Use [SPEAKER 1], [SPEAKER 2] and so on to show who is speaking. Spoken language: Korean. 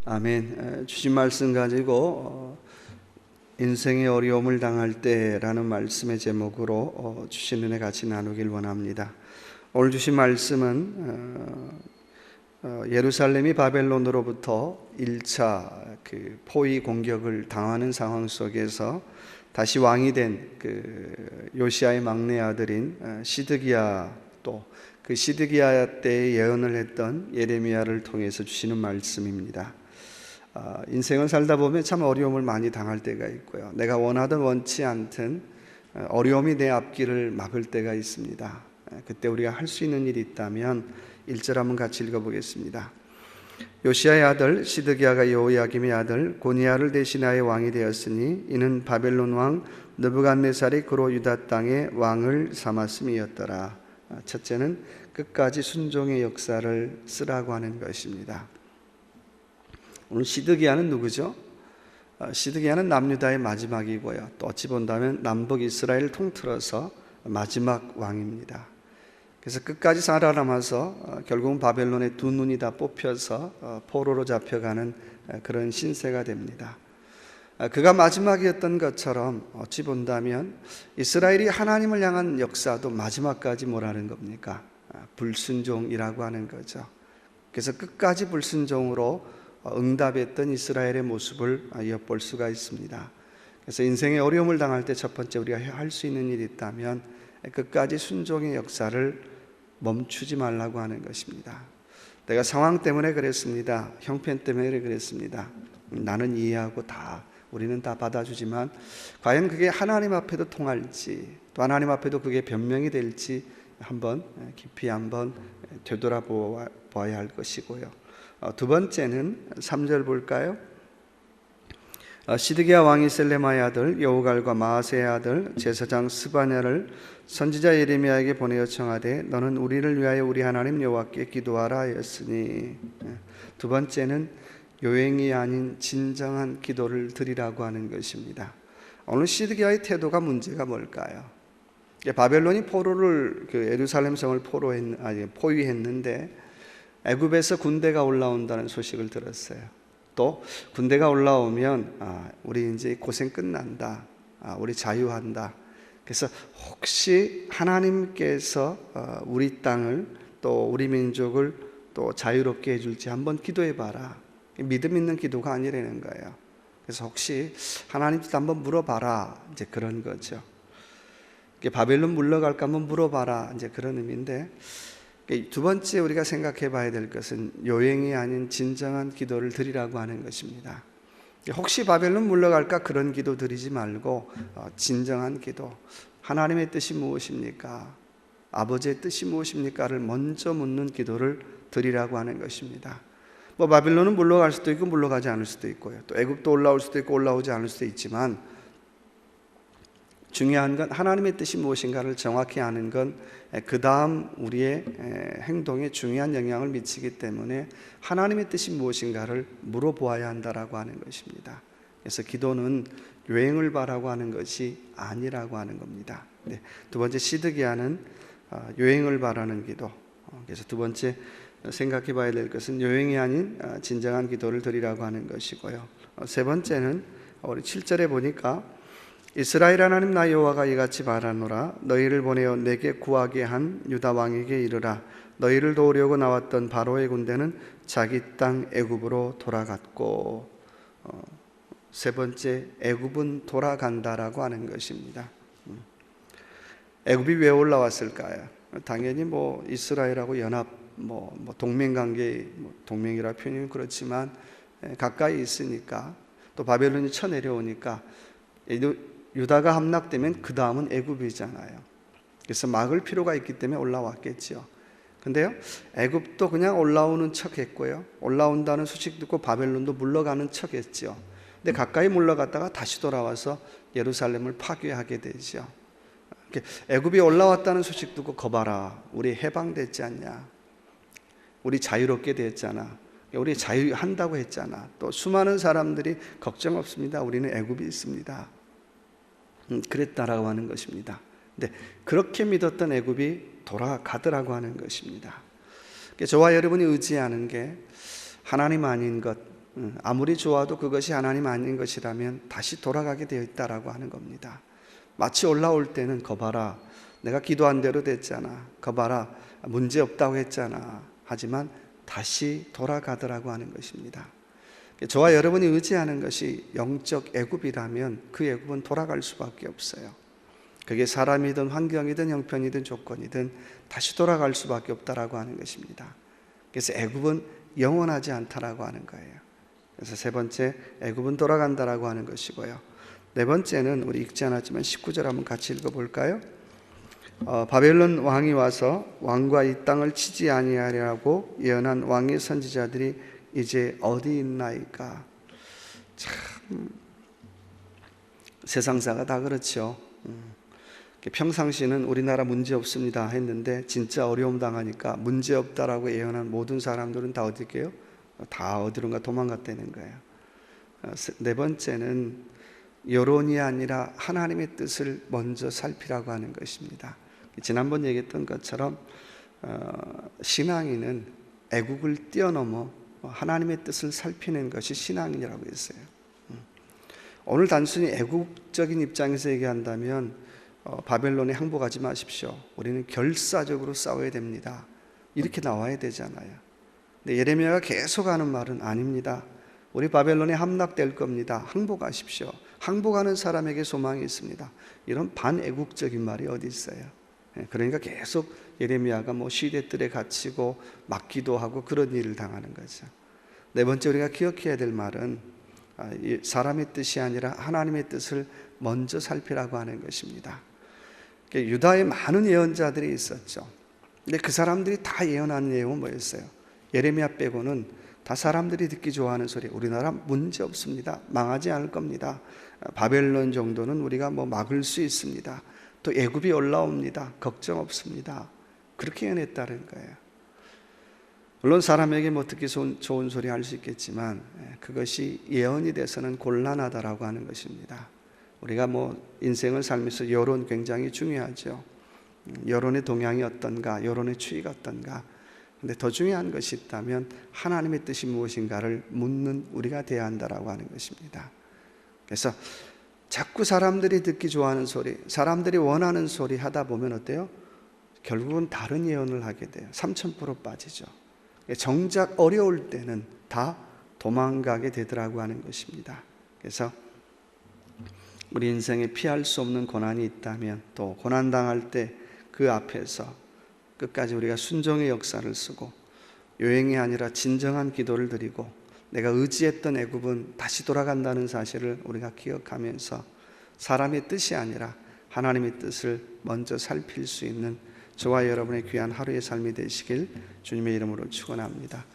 [SPEAKER 1] 아멘. 주신 말씀 가지고 인생의 어려움을 당할 때라는 말씀의 제목으로 주신 은혜 같이 나누길 원합니다. 오늘 주신 말씀은 예루살렘이 바벨론으로부터 1차 포위 공격을 당하는 상황 속에서 다시 왕이 된 요시야의 막내 아들인 시드기야, 또 그 시드기야 때에 예언을 했던 예레미야를 통해서 주시는 말씀입니다. 인생을 살다 보면 참 어려움을 많이 당할 때가 있고요. 내가 원하든 원치 않든 어려움이 내 앞길을 막을 때가 있습니다. 그때 우리가 할 수 있는 일이 있다면 1절 한번 같이 읽어보겠습니다. 요시야의 아들 시드기야가 여호야김의 아들 고니야를 대신하여 왕이 되었으니 이는 바벨론 왕 느부갓네살이 그로 유다 땅의 왕을 삼았음이었더라. 첫째는 끝까지 순종의 역사를 쓰라고 하는 것입니다. 오늘 시드기야는 누구죠? 시드기야는 남유다의 마지막이고요. 또 어찌 본다면 남북 이스라엘을 통틀어서 마지막 왕입니다. 그래서 끝까지 살아남아서 결국은 바벨론의 두 눈이 다 뽑혀서 포로로 잡혀가는 그런 신세가 됩니다. 그가 마지막이었던 것처럼 어찌 본다면 이스라엘이 하나님을 향한 역사도 마지막까지 뭐라는 겁니까? 불순종이라고 하는 거죠. 그래서 끝까지 불순종으로 응답했던 이스라엘의 모습을 엿볼 수가 있습니다. 그래서 인생의 어려움을 당할 때 첫 번째 우리가 할 수 있는 일이 있다면 끝까지 순종의 역사를 멈추지 말라고 하는 것입니다. 내가 상황 때문에 그랬습니다. 형편 때문에 그랬습니다. 나는 이해하고 우리는 다 받아주지만 과연 그게 하나님 앞에도 통할지, 또 하나님 앞에도 그게 변명이 될지 한번 깊이 한번 되돌아보아야 할 것이고요. 두 번째는 3절 볼까요? 시드기야 왕이 셀레마의 아들 여우갈과 마아세의 아들 제사장 스바냐를 선지자 예레미야에게 보내어 청하되 너는 우리를 위하여 우리 하나님 여호와께 기도하라 하였으니, 두 번째는 요행이 아닌 진정한 기도를 드리라고 하는 것입니다. 오늘 시드기야의 태도가 문제가 뭘까요? 바벨론이 포로를 예루살렘 성을 포위했는데 애굽에서 군대가 올라온다는 소식을 들었어요. 또 군대가 올라오면 우리 이제 고생 끝난다, 우리 자유한다. 그래서 혹시 하나님께서 우리 땅을 또 우리 민족을 또 자유롭게 해줄지 한번 기도해 봐라. 믿음 있는 기도가 아니라는 거예요. 그래서 혹시 하나님께 한번 물어봐라, 이제 그런 거죠. 바벨론 물러갈까 한번 물어봐라, 이제 그런 의미인데, 두 번째 우리가 생각해 봐야 될 것은 요행이 아닌 진정한 기도를 드리라고 하는 것입니다. 혹시 바벨론 물러갈까 그런 기도 드리지 말고 진정한 기도, 하나님의 뜻이 무엇입니까? 아버지의 뜻이 무엇입니까를 먼저 묻는 기도를 드리라고 하는 것입니다. 바벨론은 물러갈 수도 있고 물러가지 않을 수도 있고요. 또 애굽도 올라올 수도 있고 올라오지 않을 수도 있지만 중요한 건 하나님의 뜻이 무엇인가를 정확히 아는 건 그 다음 우리의 행동에 중요한 영향을 미치기 때문에 하나님의 뜻이 무엇인가를 물어보아야 한다라고 하는 것입니다. 그래서 기도는 요행을 바라고 하는 것이 아니라고 하는 겁니다. 두 번째 시드기야는 요행을 바라는 기도. 그래서 두 번째 생각해 봐야 될 것은 요행이 아닌 진정한 기도를 드리라고 하는 것이고요. 세 번째는 우리 7절에 보니까 이스라엘 하나님 나 여호와가 이같이 말하노라 너희를 보내어 내게 구하게 한 유다 왕에게 이르라 너희를 도우려고 나왔던 바로의 군대는 자기 땅 애굽으로 돌아갔고, 세 번째 애굽은 돌아간다라고 하는 것입니다. 애굽이 왜 올라왔을까요? 당연히 이스라엘하고 연합 동맹관계, 동맹이라 표현이 그렇지만 가까이 있으니까, 또 바벨론이 쳐내려오니까 유다가 함락되면 그 다음은 애굽이잖아요. 그래서 막을 필요가 있기 때문에 올라왔겠죠. 근데요, 애굽도 그냥 올라오는 척 했고요, 올라온다는 소식 듣고 바벨론도 물러가는 척 했죠. 근데 가까이 물러갔다가 다시 돌아와서 예루살렘을 파괴하게 되죠. 애굽이 올라왔다는 소식 듣고 거봐라, 우리 해방됐지 않냐, 우리 자유롭게 됐잖아, 우리 자유한다고 했잖아. 또 수많은 사람들이 걱정 없습니다, 우리는 애굽이 있습니다, 그랬다라고 하는 것입니다. 근데 그렇게 믿었던 애굽이 돌아가더라고 하는 것입니다. 저와 여러분이 의지하는 게 하나님 아닌 것, 아무리 좋아도 그것이 하나님 아닌 것이라면 다시 돌아가게 되어 있다라고 하는 겁니다. 마치 올라올 때는 거봐라, 내가 기도한 대로 됐잖아, 거봐라, 문제 없다고 했잖아, 하지만 다시 돌아가더라고 하는 것입니다. 저와 여러분이 의지하는 것이 영적 애굽이라면 그 애굽은 돌아갈 수밖에 없어요. 그게 사람이든 환경이든 형편이든 조건이든 다시 돌아갈 수밖에 없다라고 하는 것입니다. 그래서 애굽은 영원하지 않다라고 하는 거예요. 그래서 세 번째, 애굽은 돌아간다라고 하는 것이고요. 네 번째는 우리 읽지 않았지만 19절 한번 같이 읽어볼까요? 바벨론 왕이 와서 왕과 이 땅을 치지 아니하리라고 예언한 왕의 선지자들이 이제 어디 있나이까. 참 세상사가 다 그렇죠. 평상시는 우리나라 문제 없습니다 했는데 진짜 어려움 당하니까 문제 없다라고 예언한 모든 사람들은 다 어디게요? 다 어디론가 도망갔다는 거예요. 네 번째는 여론이 아니라 하나님의 뜻을 먼저 살피라고 하는 것입니다. 지난번 얘기했던 것처럼 신앙인은 애국을 뛰어넘어 하나님의 뜻을 살피는 것이 신앙이라고 했어요. 오늘 단순히 애국적인 입장에서 얘기한다면 바벨론에 항복하지 마십시오, 우리는 결사적으로 싸워야 됩니다, 이렇게 나와야 되잖아요. 근데 예레미야가 계속하는 말은 아닙니다. 우리 바벨론에 함락될 겁니다, 항복하십시오, 항복하는 사람에게 소망이 있습니다. 이런 반애국적인 말이 어디 있어요? 그러니까 계속 예레미야가 시대들에 갇히고 맞기도 하고 그런 일을 당하는 거죠. 네 번째, 우리가 기억해야 될 말은 사람의 뜻이 아니라 하나님의 뜻을 먼저 살피라고 하는 것입니다. 유다에 많은 예언자들이 있었죠. 근데 그 사람들이 다 예언하는 내용은 뭐였어요? 예레미야 빼고는 다 사람들이 듣기 좋아하는 소리, 우리나라 문제 없습니다, 망하지 않을 겁니다, 바벨론 정도는 우리가 막을 수 있습니다, 또 애굽이 올라옵니다, 걱정 없습니다, 그렇게 예언했다는 거예요. 물론 사람에게 듣기 좋은 소리 할 수 있겠지만 그것이 예언이 돼서는 곤란하다라고 하는 것입니다. 우리가 인생을 살면서 여론 굉장히 중요하죠. 여론의 동향이 어떤가, 여론의 추이가 어떤가. 근데 더 중요한 것이 있다면 하나님의 뜻이 무엇인가를 묻는 우리가 돼야 한다라고 하는 것입니다. 그래서 자꾸 사람들이 듣기 좋아하는 소리, 사람들이 원하는 소리 하다 보면 어때요? 결국은 다른 예언을 하게 돼요. 3000% 빠지죠. 정작 어려울 때는 다 도망가게 되더라고 하는 것입니다. 그래서 우리 인생에 피할 수 없는 고난이 있다면, 또 고난당할 때 그 앞에서 끝까지 우리가 순종의 역사를 쓰고 요행이 아니라 진정한 기도를 드리고 내가 의지했던 애굽은 다시 돌아간다는 사실을 우리가 기억하면서 사람의 뜻이 아니라 하나님의 뜻을 먼저 살필 수 있는 저와 여러분의 귀한 하루의 삶이 되시길 주님의 이름으로 축원합니다.